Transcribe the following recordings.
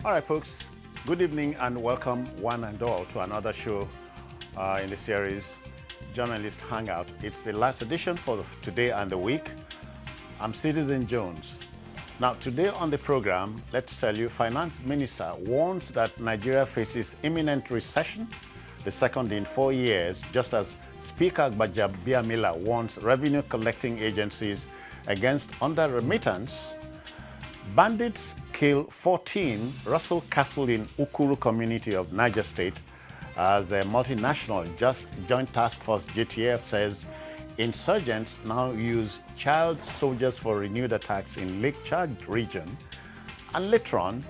All right, folks, good evening and welcome one and all to another show in the series, Journalist Hangout. It's the last edition for today and the week. I'm Citizen Jones. Now, today on the program, let's tell you, Finance Minister warns that Nigeria faces imminent recession, the second in 4 years, just as Speaker Gbajabiamila warns revenue collecting agencies against under-remittance. Bandits kill 14 Rustle Castle in Ukuru community of Niger State as a Multinational Joint Task Force JTF says insurgents now use child soldiers for renewed attacks in Lake Chad region. And later on,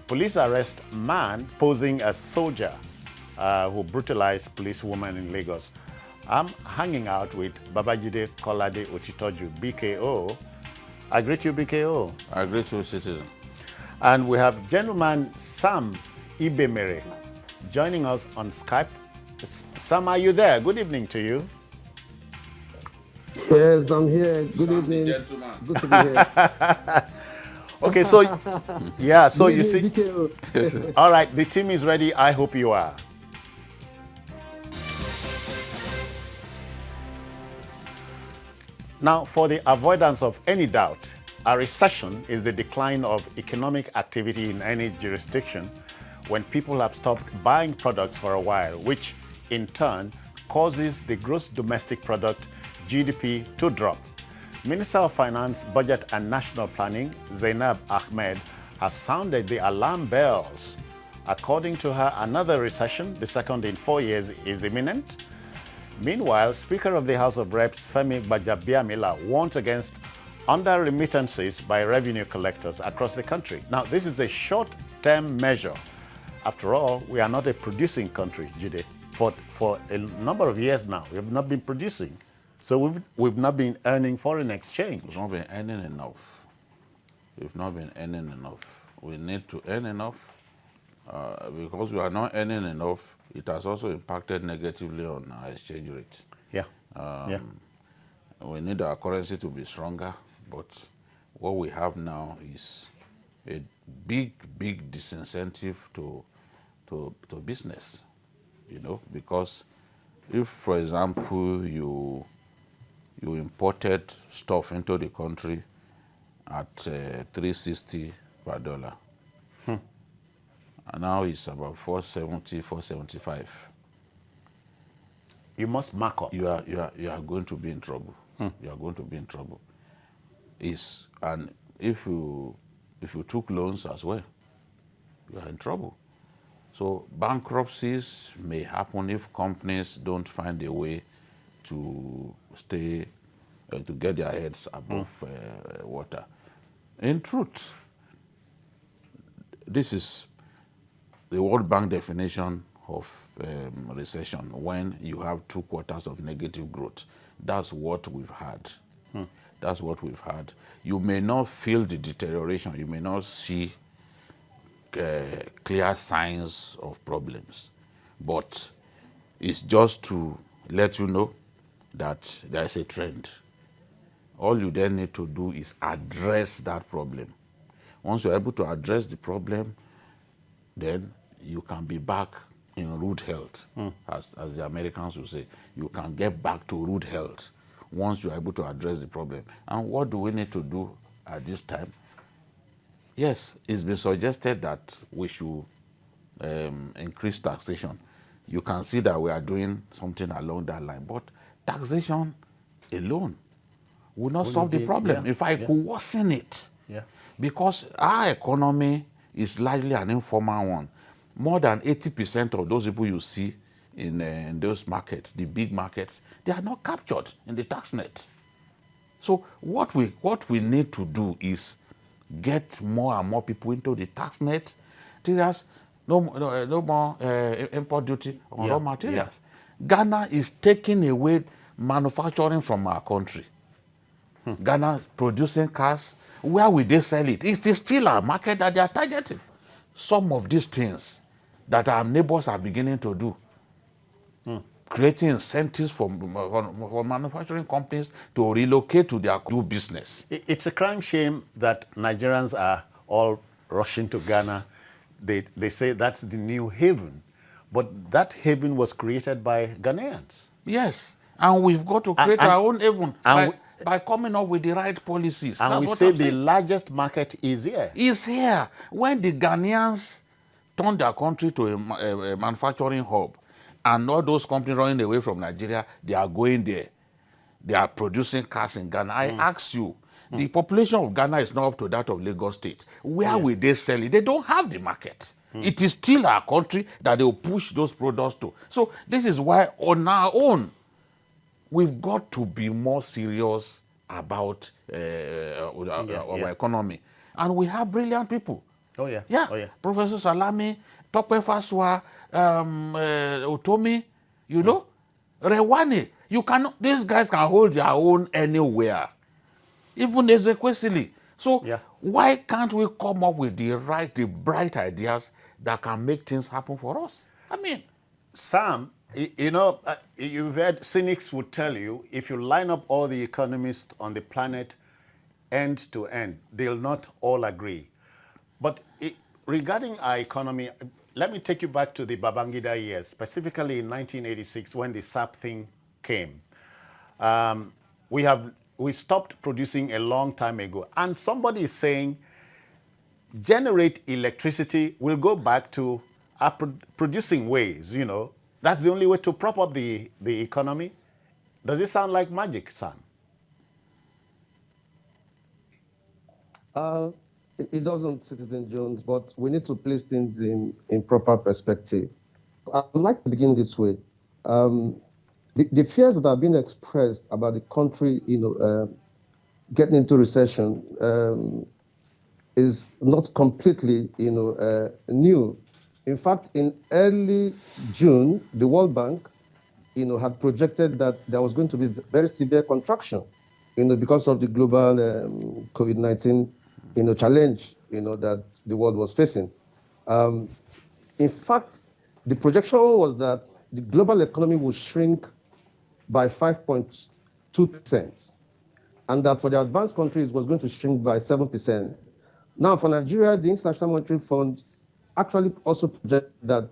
police arrest man posing as soldier who brutalized policewoman in Lagos. I'm hanging out with Babajide Kolade Otitoju, BKO. I greet you, BKO. I greet you, Citizen. And we have gentleman Sam Ibemere joining us on Skype. Sam, are you there? Good evening to you. Yes, I'm here. Good Sam, evening. gentleman. Good to be here. Okay, so yeah, so Good you see, evening, BKO. all right, the team is ready. I hope you are. Now, for the avoidance of any doubt, a recession is the decline of economic activity in any jurisdiction when people have stopped buying products for a while, which in turn causes the gross domestic product GDP to drop. Minister of Finance, Budget and National Planning, Zainab Ahmed, has sounded the alarm bells. According to her, another recession, the second in 4 years, is imminent. Meanwhile, Speaker of the House of Reps, Femi Gbajabiamila, warns against under-remittances by revenue collectors across the country. Now, this is a short-term measure. After all, we are not a producing country, Jide. For a number of years now, we have not been producing. So we've not been earning foreign exchange. We've not been earning enough. We've not been earning enough. We need to earn enough. Because we are not earning enough, it has also impacted negatively on our exchange rate. Yeah. We need our currency to be stronger, but what we have now is a big disincentive to business, because if, for example, you imported stuff into the country at 360 per dollar, and now it's about 470, 475. You must mark up. You are going to be in trouble. You are going to be in trouble. And if you took loans as well, you are in trouble. So bankruptcies may happen if companies don't find a way to stay, to get their heads above water. In truth, this is the World Bank definition of recession, when you have 2 quarters of negative growth. That's what we've had. That's what we've had. You may not feel the deterioration. You may not see clear signs of problems, but it's just to let you know that there's a trend. All you then need to do is address that problem. Once you're able to address the problem, then you can be back in rude health, as the Americans will say. You can get back to rude health once you're able to address the problem. And what do we need to do at this time? Yes, it's been suggested that we should increase taxation. You can see that we are doing something along that line, but taxation alone will not solve the problem. In fact, it could worsen it. Because our economy is largely an informal one. More than 80% of those people you see in those markets, the big markets, they are not captured in the tax net. So what we need to do is get more and more people into the tax net. Materials, no more import duty on raw materials. Ghana is taking away manufacturing from our country. Ghana producing cars, where will they sell it? It is still our market that they are targeting. Some of these things that our neighbors are beginning to do, creating incentives for manufacturing companies to relocate to their new business. It's a crime shame that Nigerians are all rushing to Ghana they say that's the new haven. But that haven was created by Ghanaians. Yes, and we've got to create our own haven by coming up with the right policies. And we say the largest market is here. Is here. When the Ghanaians turned their country to a manufacturing hub, and all those companies running away from Nigeria, they are going there. They are producing cars in Ghana. I ask you, the population of Ghana is not up to that of Lagos State. Where will they sell it? They don't have the market. It is still our country that they will push those products to. So this is why on our own, we've got to be more serious about our economy. And we have brilliant people. Oh, yeah. Yeah. Oh, yeah. Professor Salami, Tope Faswa, Otomi, you know, Rewani. You cannot, these guys can hold their own anywhere. Even Ezekwesili. So why can't we come up with the bright ideas that can make things happen for us? I mean, Sam, you know, you've heard cynics would tell you, if you line up all the economists on the planet end to end, they'll not all agree. But regarding our economy, let me take you back to the Babangida years, specifically in 1986 when the SAP thing came. We stopped producing a long time ago. And somebody is saying, generate electricity, we'll go back to our producing ways, you know. That's the only way to prop up the economy. Does it sound like magic, Sam? It doesn't, Citizen Jones, but we need to place things in proper perspective. I'd like to begin this way. The fears that have been expressed about the country, you know, getting into recession is not completely, you know, new. In fact, in early June, the World Bank, you know, had projected that there was going to be very severe contraction, you know, because of the global COVID-19, you know, challenge, you know, that the world was facing. In fact, the projection was that the global economy would shrink by 5.2%, and that for the advanced countries was going to shrink by 7%. Now, for Nigeria, the International Monetary Fund actually also projected that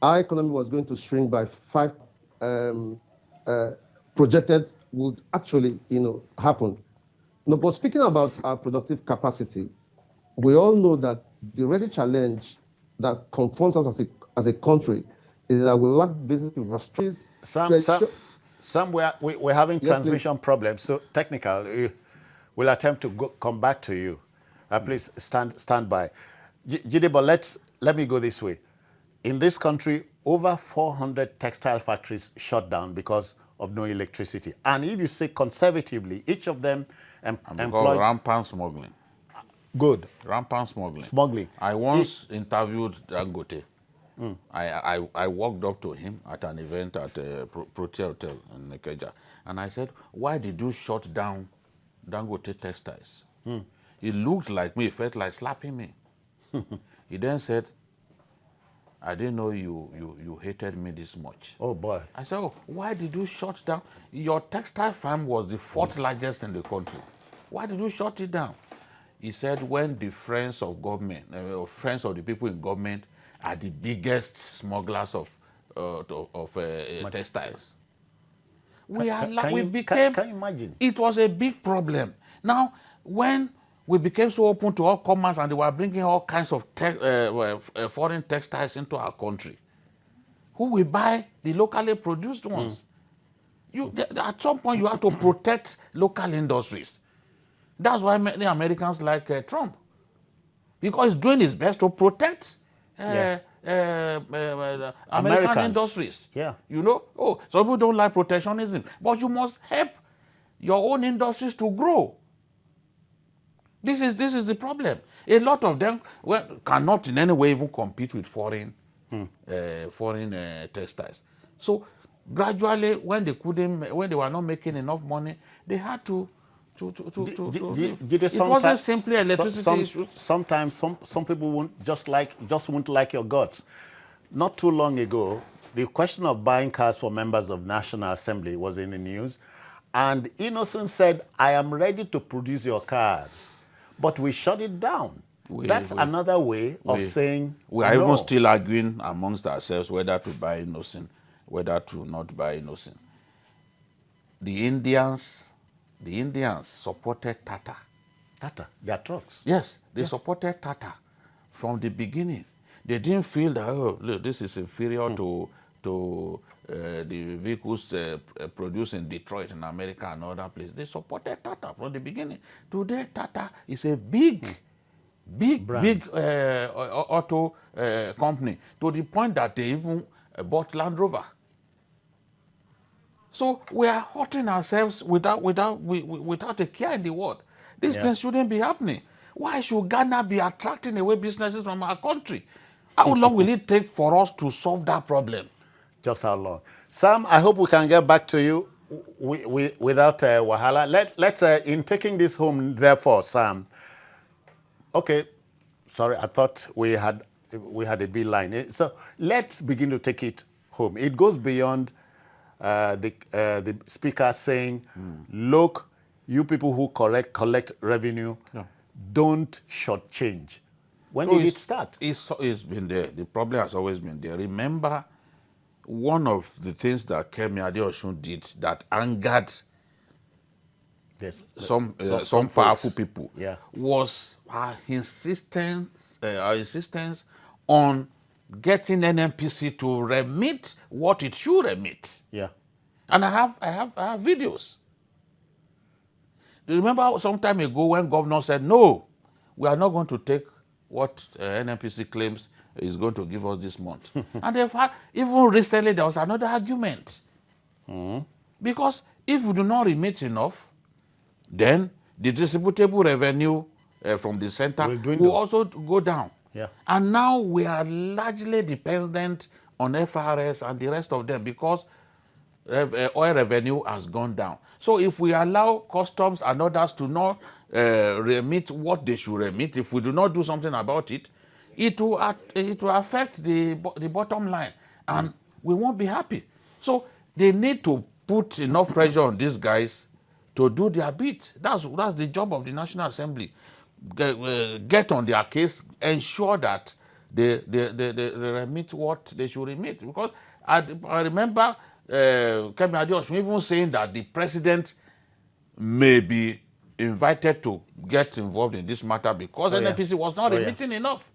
our economy was going to shrink by 5%, projected would actually, you know, happen. No, but speaking about our productive capacity, we all know that the real challenge that confronts us as a country is that we lack basic infrastructure. Some we're having transmission problems, so technical. We'll attempt to come back to you. Please stand by. Jidebo, let me go this way. In this country, over 400 textile factories shut down because of no electricity. And if you say conservatively, each of them employ rampant smuggling. Good. Rampant smuggling. Smuggling. I once interviewed Dangote. I walked up to him at an event at Protea Hotel in Niger, and I said, "Why did you shut down Dangote Textiles?" He looked like me, felt like slapping me. He then said, "I didn't know you hated me this much." Oh boy. I said, "Oh, why did you shut down? Your textile farm was the fourth largest in the country. Why did you shut it down?" He said, "When the friends of government, friends of the people in government are the biggest smugglers of textiles." Can you imagine? It was a big problem. Now, when we became so open to all commerce and they were bringing all kinds of foreign textiles into our country, who will buy the locally produced ones? At some point, you have to protect local industries. That's why many Americans like Trump, because he's doing his best to protect American industries. Yeah. You know, some people don't like protectionism, but you must help your own industries to grow. This is the problem. A lot of them cannot in any way even compete with foreign textiles. So gradually, when they were not making enough money, they had to. It wasn't simply electricity issue. Sometimes some people won't like your guts. Not too long ago, the question of buying cars for members of National Assembly was in the news, and Innocent said, "I am ready to produce your cars," but we shut it down. That's another way of saying we are no. even still arguing amongst ourselves whether to buy innocent, whether to not buy innocent. The Indians supported Tata. Tata, their trucks. Yes, they supported Tata from the beginning. They didn't feel that, oh, look, this is inferior to the vehicles produced in Detroit in America and other places. They supported Tata from the beginning. Today, Tata is a big auto company, to the point that they even bought Land Rover. So we are hurting ourselves without a care in the world. These things shouldn't be happening. Why should Ghana be attracting away businesses from our country? How long will it take for us to solve that problem? Just how long? Sam, I hope we can get back to you without Wahala. Let's in taking this home, therefore, Sam. Okay, sorry, I thought we had a B line. So let's begin to take it home. It goes beyond the speaker saying, look, you people who collect revenue, don't shortchange. When did it start? It's been there. The problem has always been there. Remember, one of the things that Kemi Adeosun did that angered some powerful people was our insistence on getting NNPC to remit what it should remit. Yeah. And I have videos. Remember some time ago when governor said, no, we are not going to take what NNPC claims is going to give us this month. And they've had, even recently there was another argument. Because if we do not remit enough, then the distributable revenue from the center will also go down. Yeah. And now we are largely dependent on FRS and the rest of them because oil revenue has gone down. So if we allow customs and others to not remit what they should remit, if we do not do something about it, it will affect the bottom line, and we won't be happy. So they need to put enough pressure on these guys to do their bit. That's the job of the National Assembly. Get on their case, ensure that they remit what they should remit. Because I remember Kemi Adeosun even saying that the president may be invited to get involved in this matter because NNPC was not remitting enough.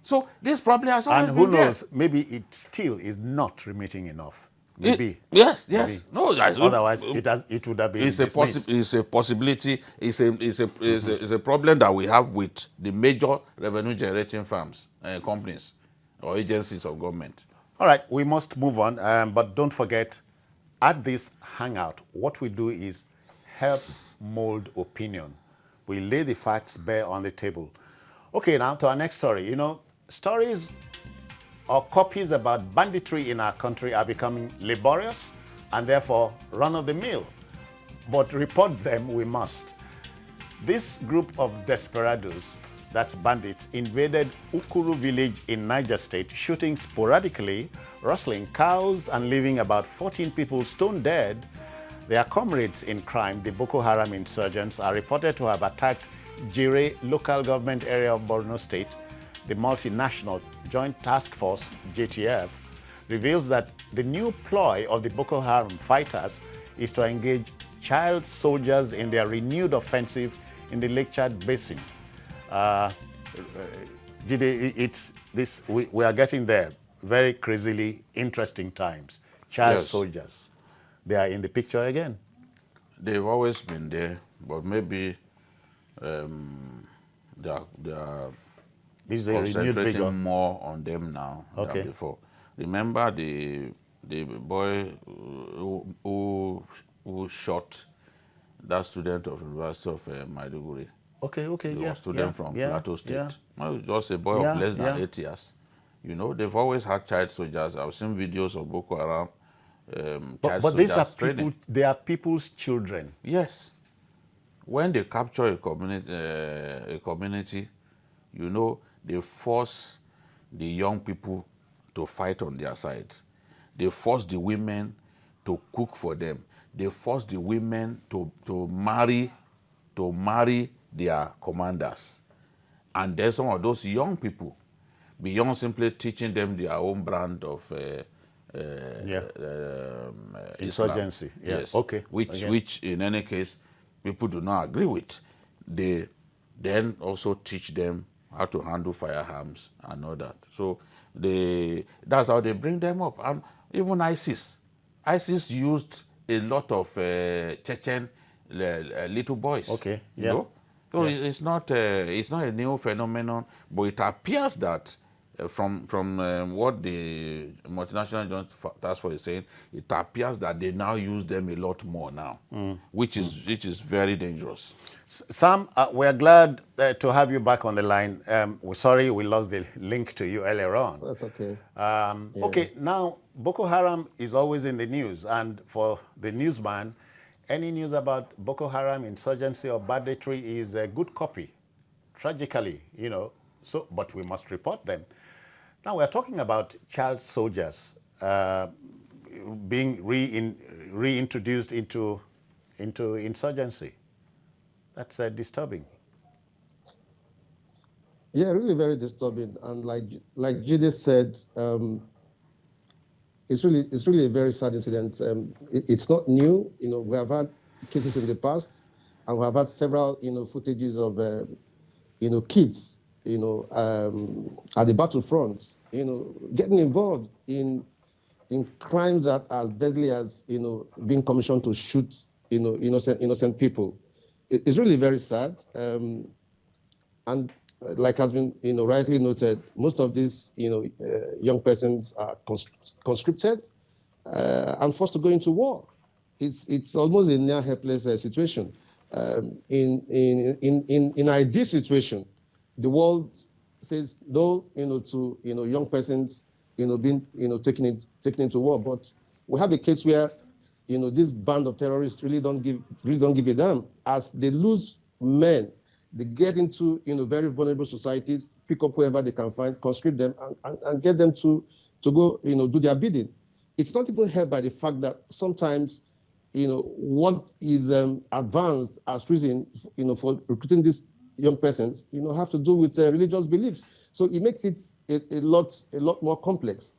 So this probably has always been there. And who knows, maybe it still is not remitting enough. Maybe. Yes. Maybe. No, otherwise it would have been dismissed. It's a possibility. It's a problem that we have with the major revenue generating firms, companies, or agencies of government. All right, we must move on, but don't forget, at this hangout, what we do is help mold opinion. We lay the facts bare on the table. Okay, now to our next story. You know, stories or copies about banditry in our country are becoming laborious and therefore run-of-the-mill. But report them we must. This group of desperados, that's bandits, invaded Ukuru village in Niger State, shooting sporadically, rustling cows, and leaving about 14 people stone dead. Their comrades in crime, the Boko Haram insurgents, are reported to have attacked Jire local government area of Borno State. The Multinational Joint Task Force, JTF, reveals that the new ploy of the Boko Haram fighters is to engage child soldiers in their renewed offensive in the Lake Chad Basin. We are getting there. Very crazily interesting times. Child soldiers. They are in the picture again. They've always been there, but maybe they are concentrating more on them now than before. Remember the boy who shot that student of University of Maiduguri? A student from Plateau State. Well, just a boy of less than 8 years. You know, they've always had child soldiers. I've seen videos of Boko Haram. But these are people, they are people's children. Yes. When they capture a community, you know, they force the young people to fight on their side. They force the women to cook for them. They force the women to marry their commanders. And then some of those young people, beyond simply teaching them their own brand of insurgency. Islam, Yeah. yes, Okay. which in any case people do not agree with. They then also teach them how to handle firearms and all that. So that's how they bring them up. And even ISIS used a lot of Chechen little boys. Okay, You yeah. know? So Yeah. it's not a new phenomenon, but it appears that from what the Multinational Joint Task Force is saying, it appears that they now use them a lot more now, which is very dangerous. Sam, we're glad to have you back on the line. We're sorry we lost the link to you earlier on. That's okay. Okay, now Boko Haram is always in the news, and for the newsman, any news about Boko Haram insurgency or banditry is a good copy, tragically, you know. So, but we must report them. Now we're talking about child soldiers being reintroduced into insurgency. That's disturbing. Yeah, really very disturbing. And like Jide said, it's really a very sad incident. It's not new. You know, we have had cases in the past, and we have had several footages of kids at the battlefront, getting involved in crimes that are as deadly as being commissioned to shoot innocent people. It's really very sad. And like has been rightly noted, most of these young persons are conscripted and forced to go into war. It's almost a near helpless situation. In ideal situation, the world says no to young persons being taken into war. But we have a case where this band of terrorists really don't give a damn. As they lose men, they get into very vulnerable societies, pick up whoever they can find, conscript them, and get them to go do their bidding. It's not even helped by the fact that sometimes what is advanced as reason for recruiting these young persons have to do with religious beliefs. So it makes it a lot more complex.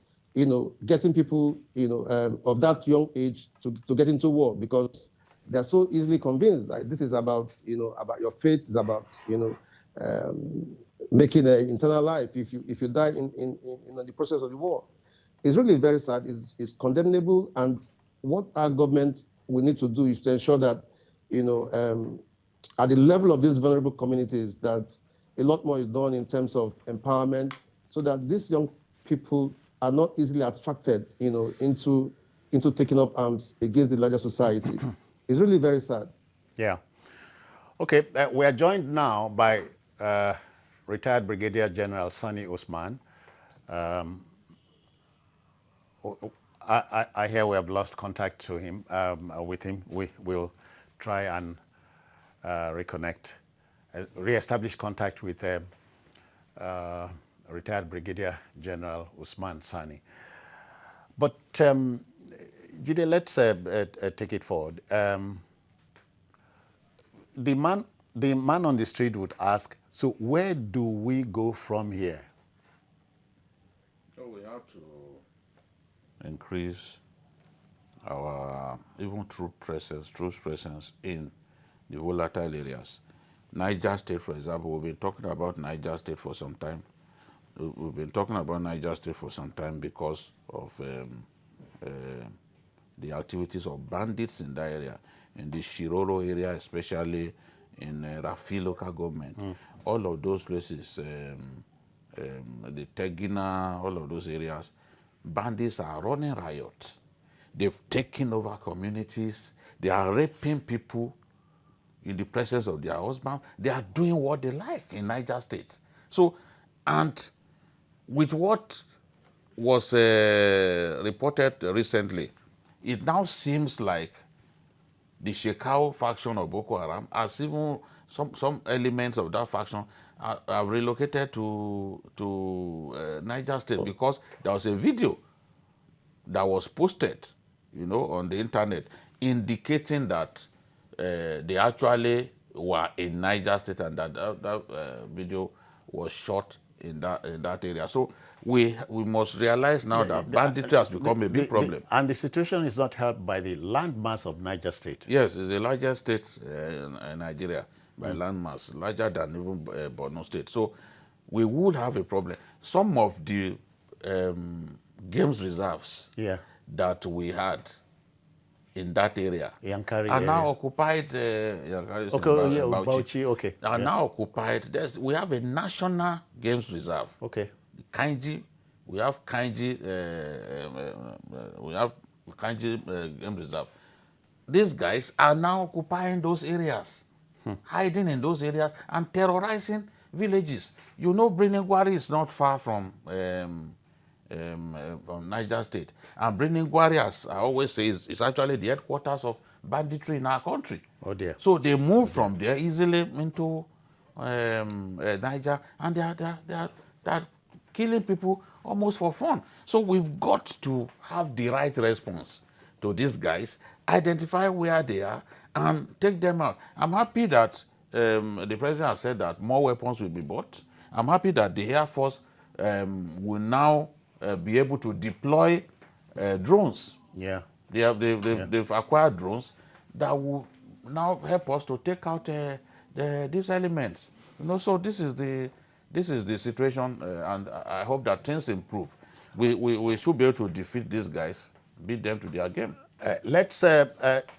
Getting people of that young age to get into war, because they're so easily convinced that this is about about your faith, is about making an eternal life if you die in the process of the war. It's really very sad. It's condemnable, and what our government will need to do is to ensure that at the level of these vulnerable communities, that a lot more is done in terms of empowerment, so that these young people are not easily attracted into taking up arms against the larger society. It's really very sad. Yeah. Okay, we are joined now by retired Brigadier General Sani Usman. I hear we have lost contact to him, with him. We will try and reconnect, re-establish contact with retired Brigadier General Usman Sani. But Jide, let's take it forward. The man on the street would ask, so where do we go from here? So we have to increase our even troop presence in the volatile areas. Niger State, for example, we've been talking about Niger State for some time. We've been talking about Niger State for some time because of the activities of bandits in that area, in the Shiroro area, especially in Rafi local government. All of those places, the Tegina, all of those areas, bandits are running riot. They've taken over communities. They are raping people in the presence of their husband. They are doing what they like in Niger State. So, and with what was reported recently, it now seems like the Shekau faction of Boko Haram, as even some elements of that faction are relocated to Niger State, because there was a video that was posted, on the internet, indicating that they actually were in Niger State, and that video was shot in that area. So we must realize now that banditry has become a big problem. And the situation is not helped by the landmass of Niger State. Yes, it's the largest state in Nigeria by landmass, larger than even Borno State. So we would have a problem. Some of the games reserves that we had in that area are now occupied. Bauchi, are now occupied. We have a national games reserve. Okay. Kainji, we have Kainji. Game reserve. These guys are now occupying those areas, hiding in those areas and terrorizing villages. You know, Gwari is not far from Niger State. And Gwari, as I always say, is actually the headquarters of banditry in our country. Oh dear. So they move from there easily into Niger, and they are killing people almost for fun. So we've got to have the right response to these guys, identify where they are, and take them out. I'm happy that the president has said that more weapons will be bought. I'm happy that the Air Force will now be able to deploy drones. Yeah. They've acquired drones that will now help us to take out these elements. You know, so this is the situation, and I hope that things improve. We should be able to defeat these guys, beat them to their game. Let's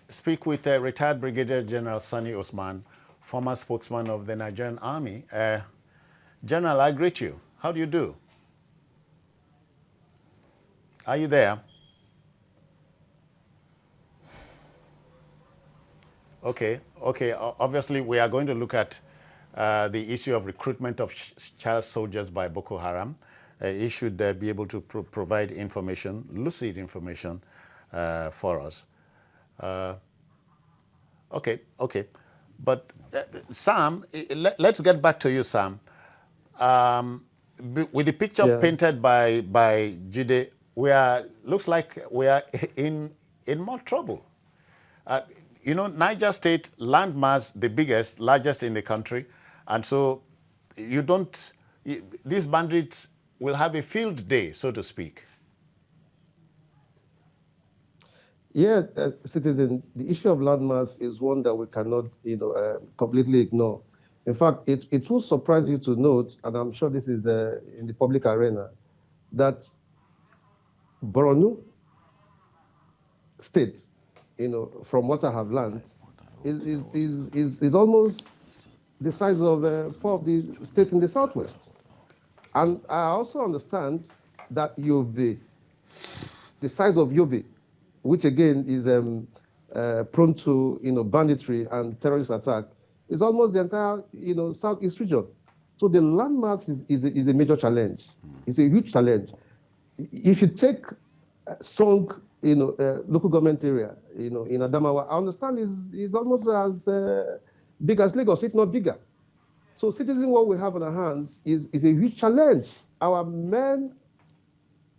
speak with retired Brigadier General Sani Usman, former spokesman of the Nigerian Army. General, I greet you. How do you do? Are you there? Okay. Obviously, we are going to look at the issue of recruitment of child soldiers by Boko Haram. He should be able to provide information, lucid information, for us. Okay. But Sam, let's get back to you, Sam. With the picture painted by Jide, looks like we are in more trouble. You know, Niger State landmass, the biggest, largest in the country, and so these bandits will have a field day, so to speak. Yeah, citizen, the issue of landmass is one that we cannot, completely ignore. In fact, it will surprise you to note, and I'm sure this is in the public arena, that Borno State, from what I have learned, is almost the size of 4 of the states in the southwest. And I also understand that Yobe, the size of Yobe, which again is prone to banditry and terrorist attack, is almost the entire southeast region. So the landmass is a major challenge. It's a huge challenge. If you take Song, local government area, in Adamawa, I understand is almost as big as Lagos, if not bigger. So citizen, what we have on our hands is a huge challenge. Our men,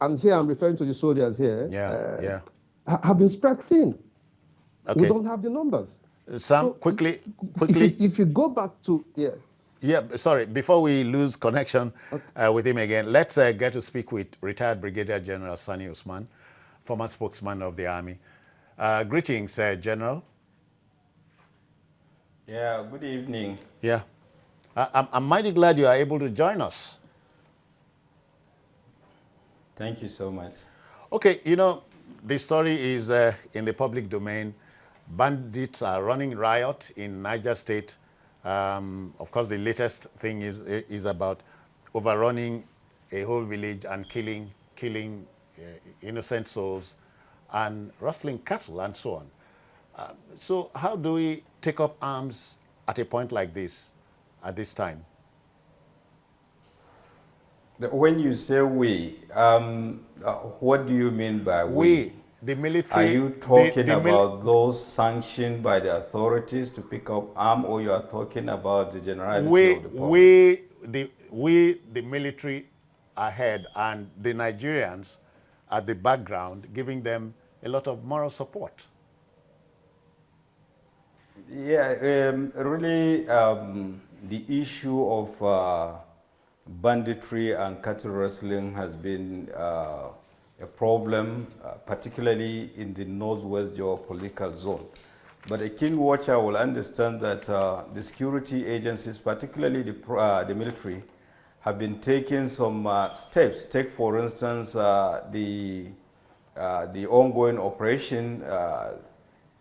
and here I'm referring to the soldiers here, have been spread thin. Okay. We don't have the numbers. Sam, so quickly. If you go back to, sorry, before we lose connection with him again, let's get to speak with retired Brigadier General Sani Usman, former spokesman of the Army. Greetings, General. Yeah, good evening. Yeah. I'm mighty glad you are able to join us. Thank you so much. Okay, the story is in the public domain. Bandits are running riot in Niger State. Of course, the latest thing is about overrunning a whole village and killing innocent souls and rustling cattle and so on. So how do we take up arms at a point like this, at this time? When you say we, what do you mean by we? The military. Are you talking about those sanctioned by the authorities to pick up arms, or you are talking about the generality of the public? We, the military ahead, and the Nigerians at the background, giving them a lot of moral support. Yeah, really, the issue of banditry and cattle rustling has been a problem, particularly in the northwest geopolitical zone. But a keen watcher will understand that the security agencies, particularly the military, have been taking some steps. Take, for instance, the ongoing operation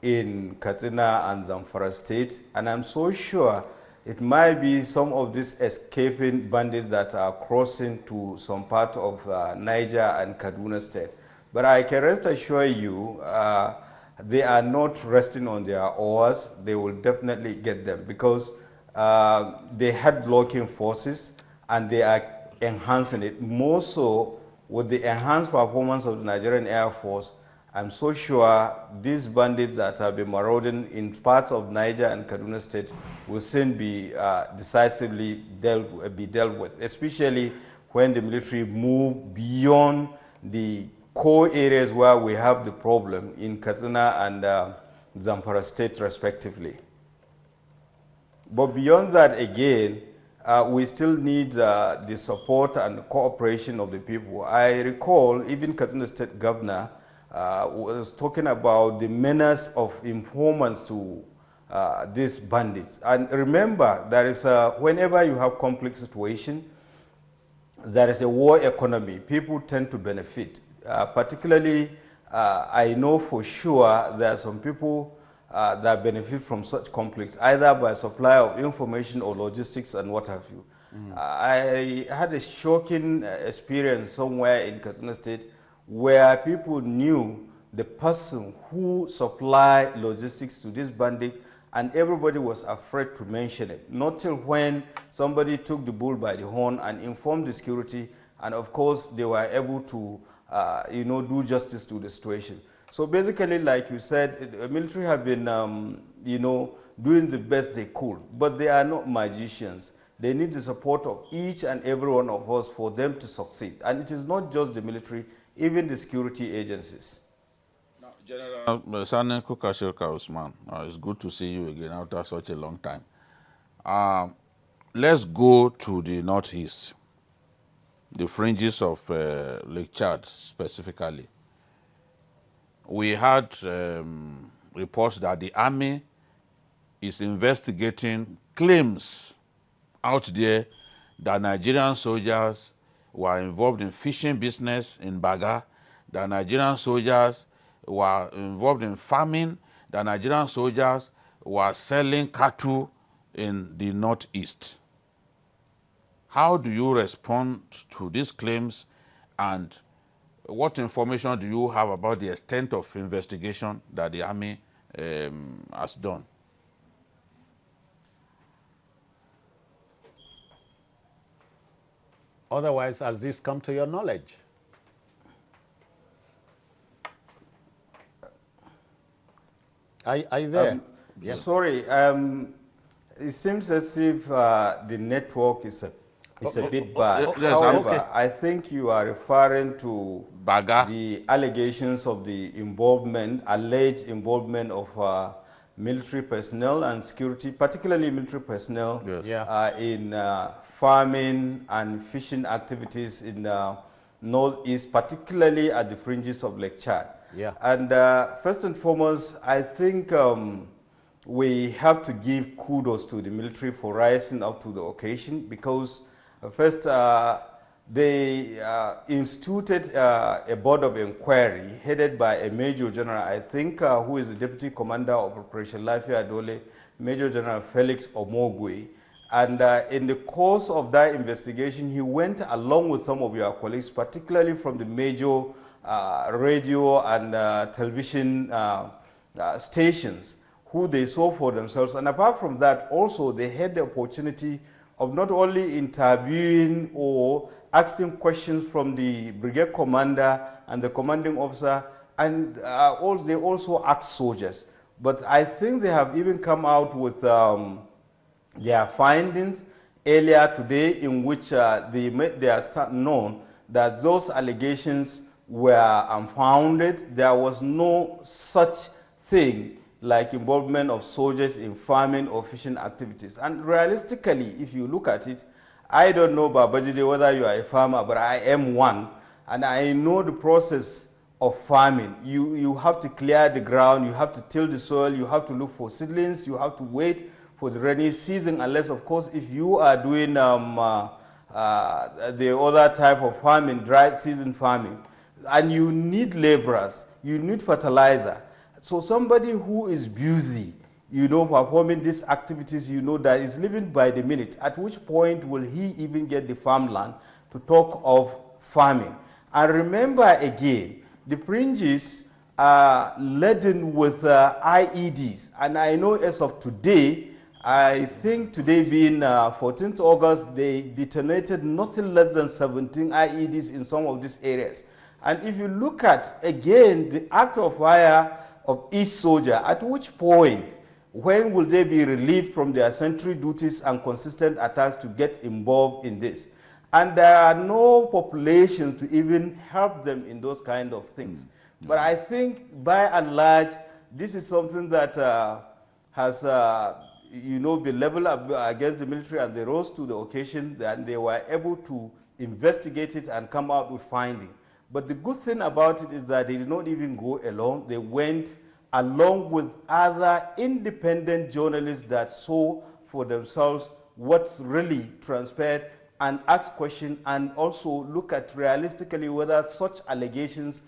in Katsina and Zamfara State, and I'm so sure it might be some of these escaping bandits that are crossing to some part of Niger and Kaduna State. But I can rest assure you, they are not resting on their oars. They will definitely get them because they had blocking forces and they are enhancing it. More so with the enhanced performance of the Nigerian Air Force, I'm so sure these bandits that have been marauding in parts of Niger and Kaduna State will soon be decisively dealt with, especially when the military move beyond the core areas where we have the problem in Katsina and Zamfara State respectively. But beyond that, again, we still need the support and cooperation of the people. I recall even Katsina State Governor was talking about the menace of informants to these bandits. And remember, there is whenever you have complex situation, there is a war economy. People tend to benefit. Particularly, I know for sure there are some people that benefit from such conflicts, either by supply of information or logistics and what have you. I had a shocking experience somewhere in Katsina State where people knew the person who supplied logistics to this bandit, and everybody was afraid to mention it. Not till when somebody took the bull by the horn and informed the security, and of course they were able to do justice to the situation. So basically, like you said, the military have been doing the best they could, but they are not magicians. They need the support of each and every one of us for them to succeed. And it is not just the military, even the security agencies. Now, General Sane Kukashilka Usman, it's good to see you again after such a long time. Let's go to the northeast, the fringes of Lake Chad specifically. We had reports that the army is investigating claims out there that Nigerian soldiers were involved in fishing business in Baga, that Nigerian soldiers were involved in farming, that Nigerian soldiers were selling cattle in the northeast. How do you respond to these claims, and what information do you have about the extent of investigation that the army has done? Otherwise, has this come to your knowledge? Are you there? Yes. Sorry, it seems as if the network is a bit bad. Yes, however, okay. I think you are referring to Baga. the allegations of the alleged involvement of military personnel and security, particularly military personnel, Yes. Yeah. in farming and fishing activities in northeast, particularly at the fringes of Lake Chad. Yeah. And first and foremost, I think we have to give kudos to the military for rising up to the occasion, because first they instituted a board of inquiry headed by a Major General, I think, who is the Deputy Commander of Operation Lafia Adole, Major General Felix Omogwe. And in the course of that investigation, he went along with some of your colleagues, particularly from the major radio and television stations, who they saw for themselves. And apart from that, also they had the opportunity of not only interviewing or asking questions from the brigade commander and the commanding officer, and they also asked soldiers. But I think they have even come out with their findings earlier today, in which they made their stand known that those allegations were unfounded. There was no such thing like involvement of soldiers in farming or fishing activities. And realistically, if you look at it, I don't know, Babajide, whether you are a farmer, but I am one. And I know the process of farming. You have to clear the ground, you have to till the soil, you have to look for seedlings, you have to wait for the rainy season, unless, of course, if you are doing the other type of farming, dry season farming, and you need laborers, you need fertilizer. So somebody who is busy, performing these activities, that is living by the minute, at which point will he even get the farmland to talk of farming? And remember again, the fringes are laden with IEDs. And I know as of today, I think today being 14th August, they detonated nothing less than 17 IEDs in some of these areas. And if you look at, again, the act of fire of each soldier, at which point, when will they be relieved from their sentry duties and consistent attacks to get involved in this? And there are no population to even help them in those kind of things. But I think, by and large, this is something that has, been leveled up against the military, and they rose to the occasion, and they were able to investigate it and come out with findings. But the good thing about it is that they did not even go alone. They went along with other independent journalists that saw for themselves what's really transpired, and ask questions, and also look at realistically whether such allegations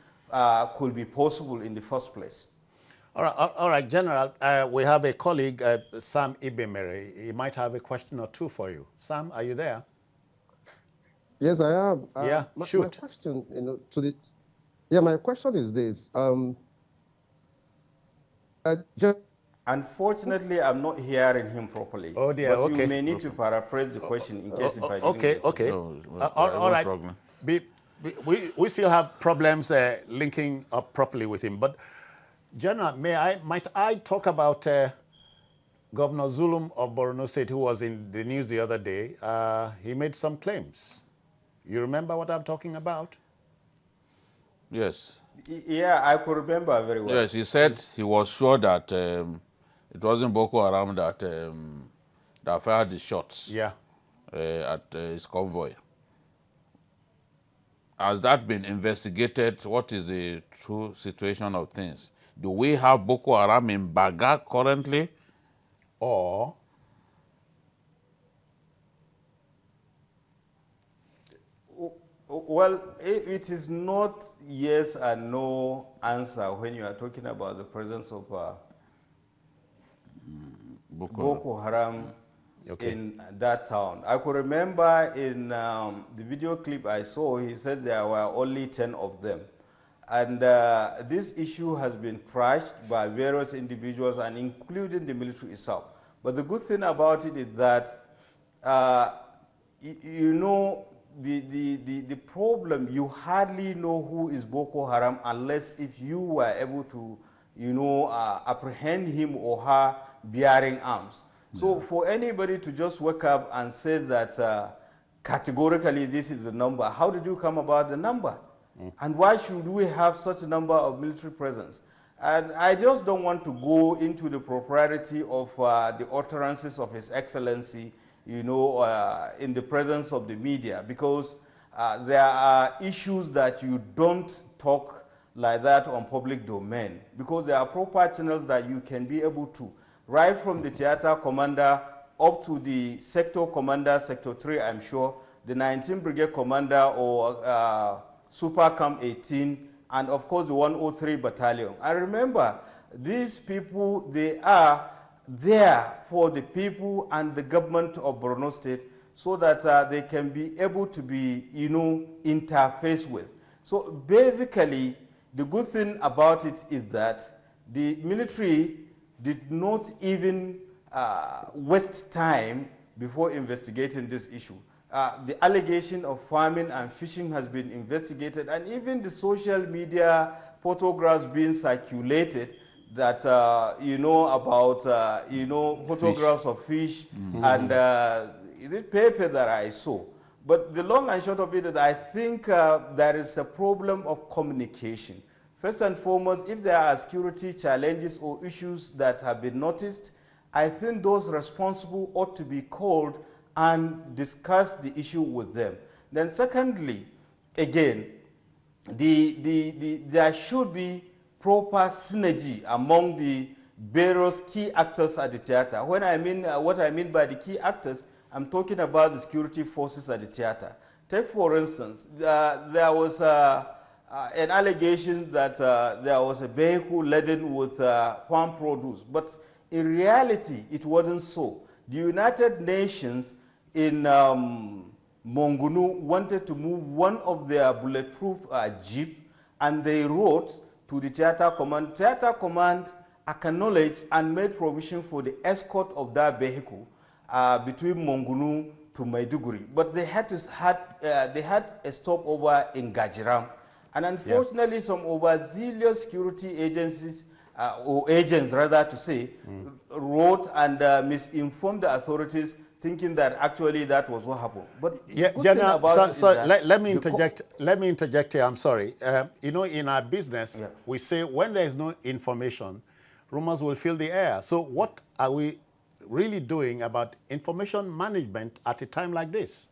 could be possible in the first place. All right, General, we have a colleague, Sam Ibemere. He might have a question or two for you. Sam, are you there? Yes, I am. Shoot. My question, my question is this. Unfortunately, I'm not hearing him properly. Oh dear, but okay. You may need to paraphrase the question in case if I didn't Okay. All right. We still have problems linking up properly with him. But, General, might I talk about Governor Zulum of Borno State, who was in the news the other day? He made some claims. You remember what I'm talking about? Yes. Yeah, I could remember very well. Yes, he said he was sure that it wasn't Boko Haram that fired the shots at his convoy. Has that been investigated? What is the true situation of things? Do we have Boko Haram in Baga currently? Or well, it is not yes and no answer when you are talking about the presence of Boko Haram in that town. I could remember in the video clip I saw, he said there were only 10 of them. And this issue has been crushed by various individuals, and including the military itself. But the good thing about it is that, the problem, you hardly know who is Boko Haram unless if you were able to, apprehend him or her bearing arms. So for anybody to just wake up and say that categorically this is the number, how did you come about the number? And why should we have such a number of military presence? And I just don't want to go into the propriety of the utterances of His Excellency, in the presence of the media, because there are issues that you don't talk like that on public domain, because there are proper channels that you can be able to, right from the theater commander up to the sector commander, sector 3, I'm sure, the 19th Brigade commander or Super Camp 18, and of course the 103 Battalion. I remember these people, they are there for the people and the government of Borno State, so that they can be able to be, interface with. So basically, the good thing about it is that the military did not even waste time before investigating this issue. The allegation of farming and fishing has been investigated, and even the social media photographs being circulated that, about, photographs of fish and is it paper that I saw. But the long and short of it is I think there is a problem of communication. First and foremost, if there are security challenges or issues that have been noticed, I think those responsible ought to be called and discuss the issue with them. Then secondly, again, there should be proper synergy among the various key actors at the theater. When I mean, what I mean by the key actors, I'm talking about the security forces at the theater. Take for instance, there was an allegation that there was a vehicle laden with farm produce, but in reality, it wasn't so. The United Nations in Mongunu wanted to move one of their bulletproof jeep, and they wrote to the theater command. Theater command acknowledged and made provision for the escort of that vehicle between Mongunu to Maiduguri, but they had a stopover in Gajiram, and unfortunately, some overzealous security agencies or agents, rather to say, wrote and misinformed the authorities, thinking that actually that was what happened. But yeah, General, let me interject. Let me interject here. I'm sorry. You know, in our business, we say when there is no information, rumors will fill the air. So what are we really doing about information management at a time like this?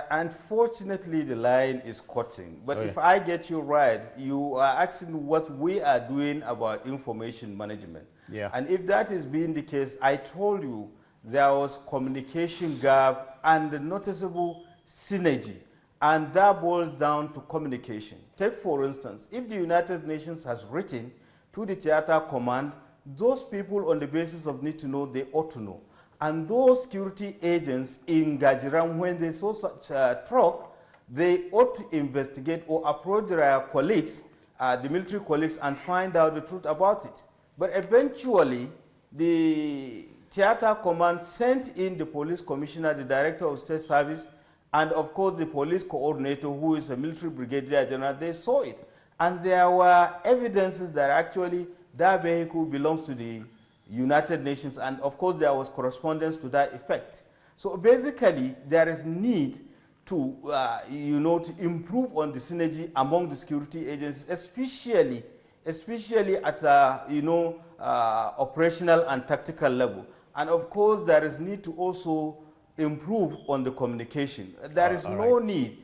Unfortunately, the line is cutting. But if I get you right, you are asking what we are doing about information management. Yeah. And if that is being the case, I told you there was communication gap and a noticeable synergy. And that boils down to communication. Take, for instance, if the United Nations has written to the theater command, those people on the basis of need to know, they ought to know. And those security agents in Gajiram, when they saw such a truck, they ought to investigate or approach their colleagues, the military colleagues, and find out the truth about it. But eventually, the theater command sent in the police commissioner, the director of state service, and of course the police coordinator, who is a military brigadier general. They saw it. And there were evidences that actually that vehicle belongs to the United Nations, and of course there was correspondence to that effect. So basically there is need to, to improve on the synergy among the security agencies, especially at operational and tactical level. And of course there is need to also improve on the communication. There is no need,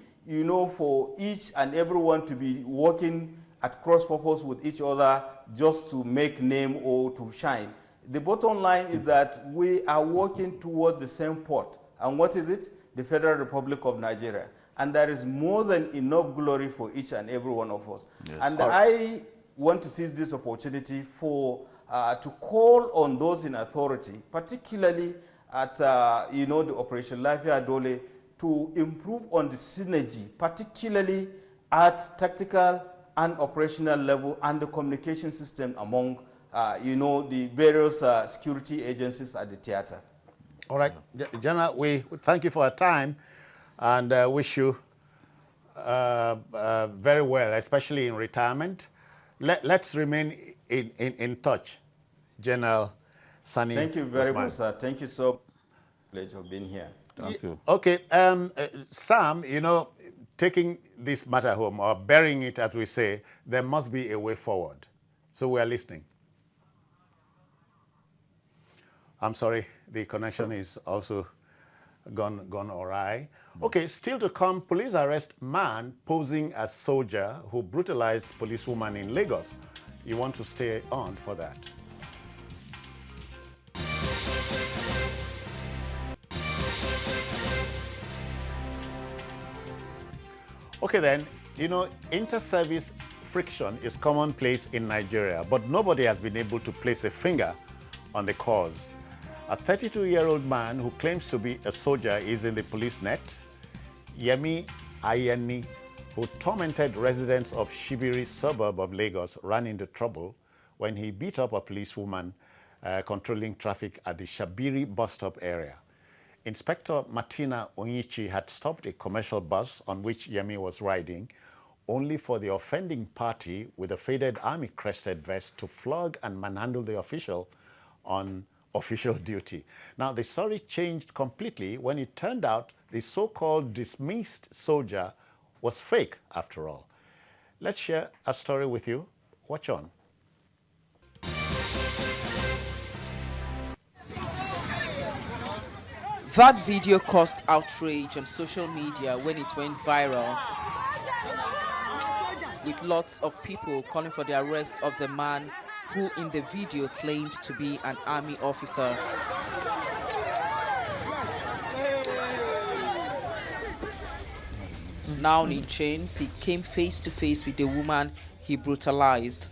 for each and everyone to be working at cross purpose with each other just to make name or to shine. The bottom line is that we are working toward the same port. And what is it? The Federal Republic of Nigeria. And there is more than enough glory for each and every one of us. Yes. And I want to seize this opportunity for to call on those in authority, particularly at the Operation Lafia Dole, to improve on the synergy, particularly at tactical and operational level, and the communication system among the various security agencies at the theater. All right, General, we thank you for your time and wish you very well, especially in retirement. Let's remain in touch, General Sani. Thank you very much, sir. Thank you so much. Pleasure of being here. Thank you. Okay, Sam, taking this matter home, or burying it, as we say, there must be a way forward. So we are listening. I'm sorry, the connection is also gone awry. Okay, still to come, police arrest man posing as soldier who brutalized policewoman in Lagos. You want to stay on for that. Okay then, inter-service friction is commonplace in Nigeria, but nobody has been able to place a finger on the cause. A 32-year-old man who claims to be a soldier is in the police net. Yemi Ayeni, who tormented residents of Shibiri suburb of Lagos, ran into trouble when he beat up a policewoman controlling traffic at the Shabiri bus stop area. Inspector Martina Onyichi had stopped a commercial bus on which Yemi was riding, only for the offending party with a faded army-crested vest to flog and manhandle the official on official duty. Now, the story changed completely when it turned out the so-called dismissed soldier was fake after all. Let's share a story with you. Watch on. That video caused outrage on social media when it went viral, with lots of people calling for the arrest of the man who in the video claimed to be an army officer. Now in chains, he came face to face with the woman he brutalized.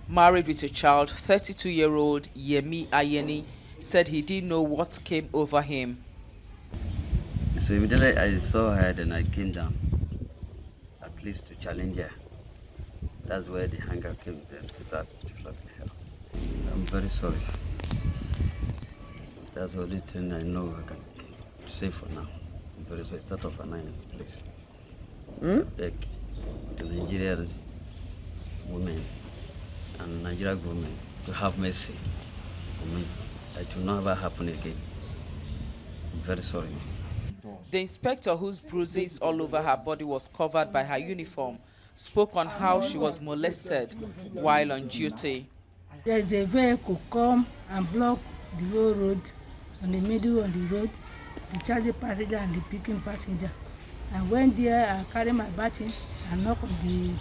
Married with a child, 32-year-old Yemi Ayeni said he didn't know what came over him. So immediately I saw her, then I came down, at least to challenge her. That's where the hunger came and started flooding her. I'm very sorry. That's the only thing I know I can say for now. I'm very sorry. It's out of annoyance, please. Beg the Nigerian women and Nigerian women to have mercy on me. It will never happen again. I'm very sorry. The inspector, whose bruises all over her body was covered by her uniform, spoke on how she was molested while on duty. There's a vehicle come and block the whole road, on the middle of the road, the charging passenger and the picking passenger. I went there, I carry my baton and knock on the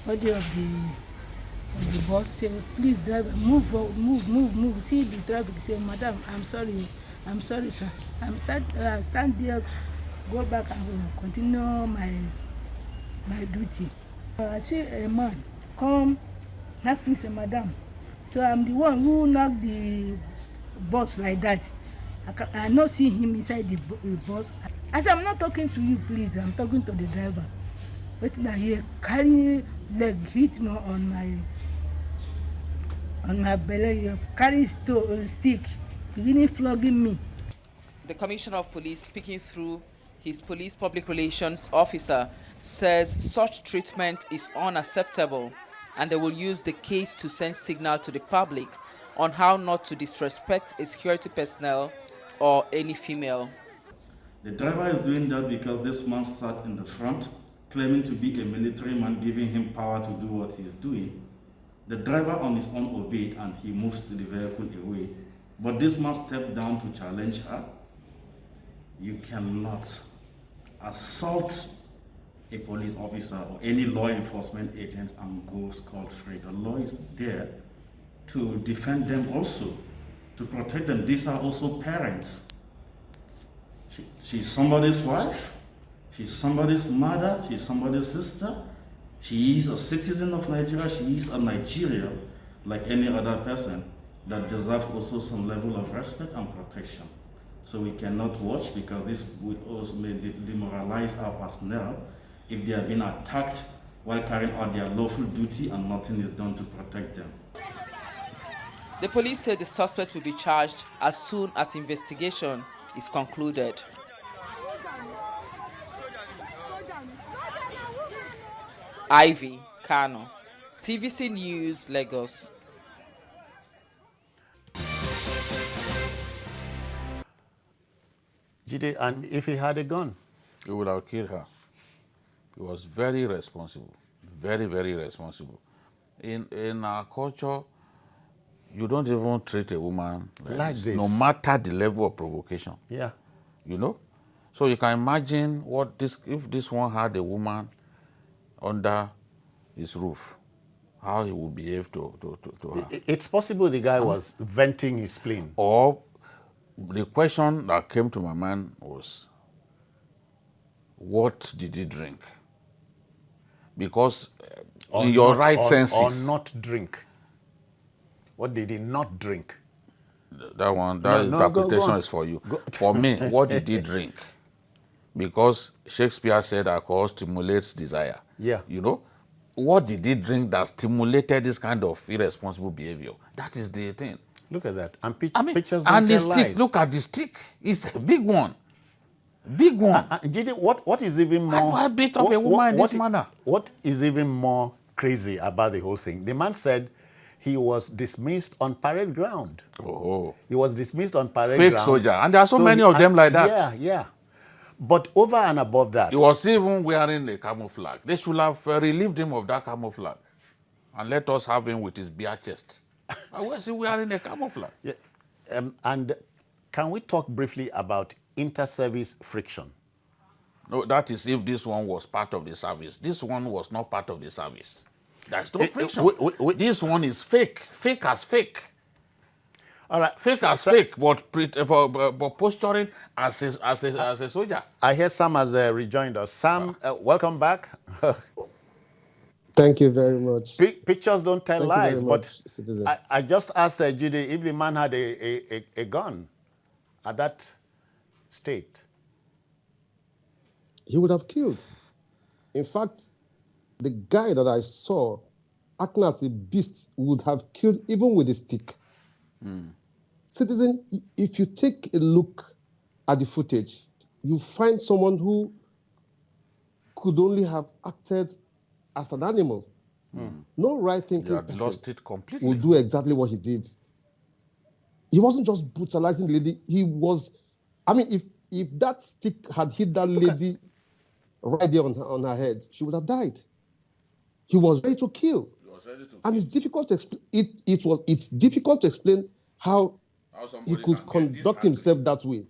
body of the bus, say, please driver, move, move. See the traffic, say, madam, I'm sorry, sir. Stand there, go back and continue my duty. I see a man come, knock me, say, madam. So I'm the one who knocked the bus like that. I not see him inside the bus. I said, I'm not talking to you, please. I'm talking to the driver. But now he carry leg, hit me on my belly. He carry stick, beginning flogging me. The Commissioner of Police, speaking through his police public relations officer, says such treatment is unacceptable, and they will use the case to send signal to the public on how not to disrespect a security personnel or any female. The driver is doing that because this man sat in the front, claiming to be a military man, giving him power to do what he's doing. The driver on his own obeyed and he moved the vehicle away. But this man stepped down to challenge her. You cannot assault a police officer or any law enforcement agent and go scot-free. The law is there to defend them also, to protect them. These are also parents. She's somebody's wife, she's somebody's mother, she's somebody's sister. She is a citizen of Nigeria, she is a Nigerian like any other person that deserves also some level of respect and protection. So we cannot watch, because this would also demoralize our personnel if they are being attacked while carrying out their lawful duty and nothing is done to protect them. The police said the suspect will be charged as soon as investigation is concluded. Ivy Kano, TVC News, Lagos. Jide, and if he had a gun? He would have killed her. He was very responsible, very, very responsible. In our culture, you don't even treat a woman like this, no matter the level of provocation. Yeah. You know? So you can imagine what if this one had a woman under his roof, how he would behave to her. It's possible the guy was venting his spleen. Or the question that came to my mind was, what did he drink? Because in your right senses... Or not drink. What did he not drink? That interpretation is for you. For me, what did he drink? Because Shakespeare said alcohol stimulates desire. Yeah. You know? What did he drink that stimulated this kind of irresponsible behavior? That is the thing. Look at that. And pictures and the don't stick, tell lies. look at the stick. It's a big one. Big one. Jide, what is even more... Why beat up a woman in this manner? What is even more crazy about the whole thing? The man said he was dismissed on parade ground. Oh. He was dismissed on parade ground. Fake soldier. And there are so many of them like that. Yeah, yeah. But over and above that... He was even wearing a camouflage. They should have relieved him of that camouflage and let us have him with his bare chest. Why is he wearing a camouflage? Yeah. And Can we talk briefly about inter-service friction? No, that is if this one was part of the service. This one was not part of the service. There's no friction. This one is fake. Fake as fake. All right. Fake as fake, but posturing as a soldier. I hear Sam has rejoined us. Sam, welcome back. Thank you very much. Pictures don't tell lies, but citizen. I just asked Jide if the man had a gun at that state. He would have killed. In fact, the guy that I saw acting as a beast would have killed even with a stick. Citizen, if you take a look at the footage, you find someone who could only have acted as an animal. No right-thinking person lost it completely. would do exactly what he did. He wasn't just brutalizing the lady. He was, I mean, if that stick had hit that lady right there on her head, she would have died. He was ready to kill. And it's difficult to explain. It's difficult to explain how he could conduct himself that way.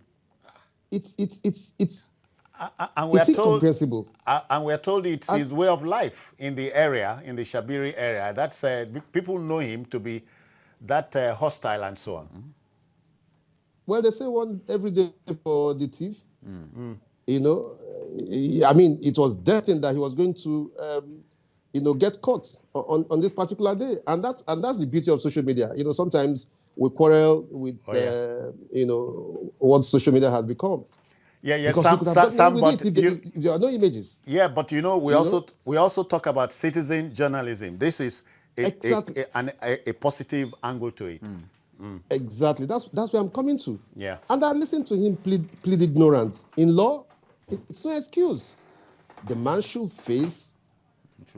It's incomprehensible. And we're told it's his way of life in the area, in the Shabiri area. That's people know him to be that hostile and so on. Well, they say one every day for the thief. You know, I mean, it was destined that he was going to, get caught on this particular day, and that's the beauty of social media. You know, sometimes we quarrel with, what social media has become. Yeah. Because if there are no images. Yeah, but you know, we also talk about citizen journalism. This is a positive angle to it. Exactly. That's where I'm coming to. Yeah. And I listened to him plead ignorance. In law, it's no excuse. The man should face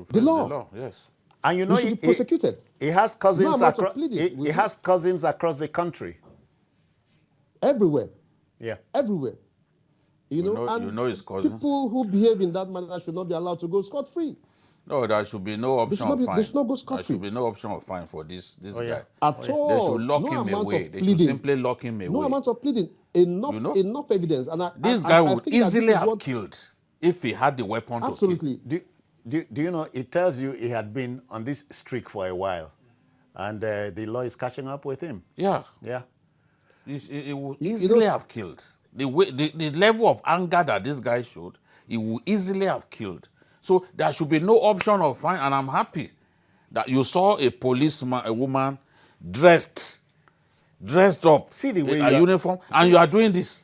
the law. Yes. And you know, he should be prosecuted. He has cousins No across. He has cousins across the country. Everywhere. Yeah. Everywhere. You know, his cousins. People who behave in that manner should not be allowed to go scot-free. No, there should be no option of fine. There should not go scot-free. There should be no option of fine for this guy. At all. They should lock him away. They should simply lock him away. No amount of pleading. Enough evidence. And this guy would easily have killed if he had the weapon to kill. Absolutely. Do you know, it tells you he had been on this streak for a while. And the law is catching up with him. Yeah. Yeah. He would easily have killed. The level of anger that this guy showed, he would easily have killed. So there should be no option of fine, and I'm happy that you saw a policeman, a woman, dressed up, see the way a uniform, and you are doing this.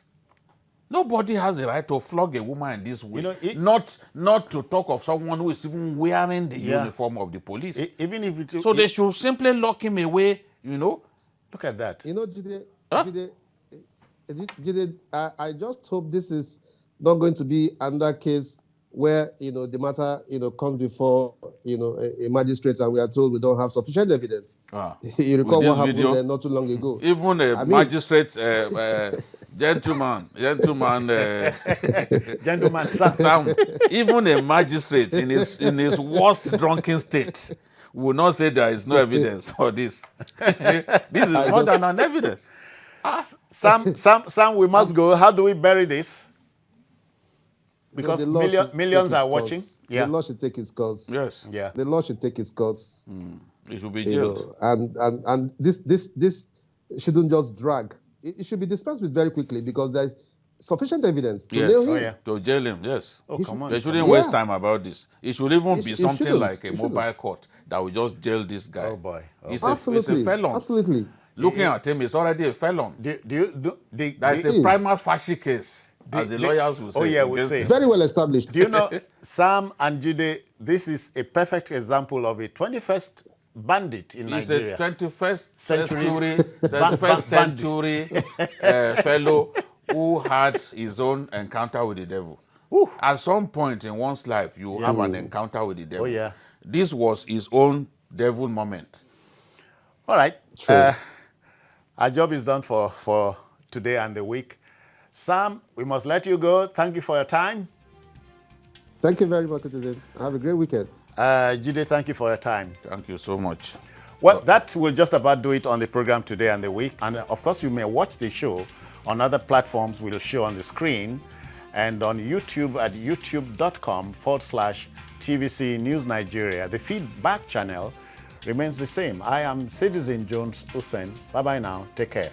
Nobody has the right to flog a woman in this way. You know, not to talk of someone who is even wearing the uniform of the police. Even if they should simply lock him away. You know, look at that. You know, Jide, I just hope this is not going to be another case where the matter comes before a magistrate and we are told we don't have sufficient evidence. You recall what happened there not too long ago. Even magistrate, gentleman, Sam, even a magistrate in his worst drunken state will not say there is no evidence for this. This is more than an evidence. Sam, we must go. How do we bury this? Because millions are watching. Yeah. The law should take its course. Yes. Yeah. The law should take its course. It should be jailed. And this shouldn't just drag. It should be dispensed with very quickly because there's sufficient evidence to nail him. To jail him, yes. Come on. They shouldn't waste time about this. It should even be something like a mobile court that will just jail this guy. Oh boy. It's a felon. Absolutely. Looking at him, it's already a felon. That's a prima facie case, as the lawyers will say. Oh yeah, we'll say. Very well established. Do you know, Sam and Jide, this is a perfect example of a 21st bandit in Nigeria. He's a 21st century fellow who had his own encounter with the devil. At some point in one's life, you have an encounter with the devil. Oh yeah. This was his own devil moment. All right. Our job is done for today and the week. Sam, we must let you go. Thank you for your time. Thank you very much, citizen. Have a great weekend. Jide, thank you for your time. Thank you so much. Well, that will just about do it on the program today and the week. And of course, you may watch the show On other platforms, we'll show on the screen, and on YouTube at youtube.com/TVC News Nigeria. The feedback channel remains the same. I am Citizen Jones Hussein. Bye-bye now. Take care.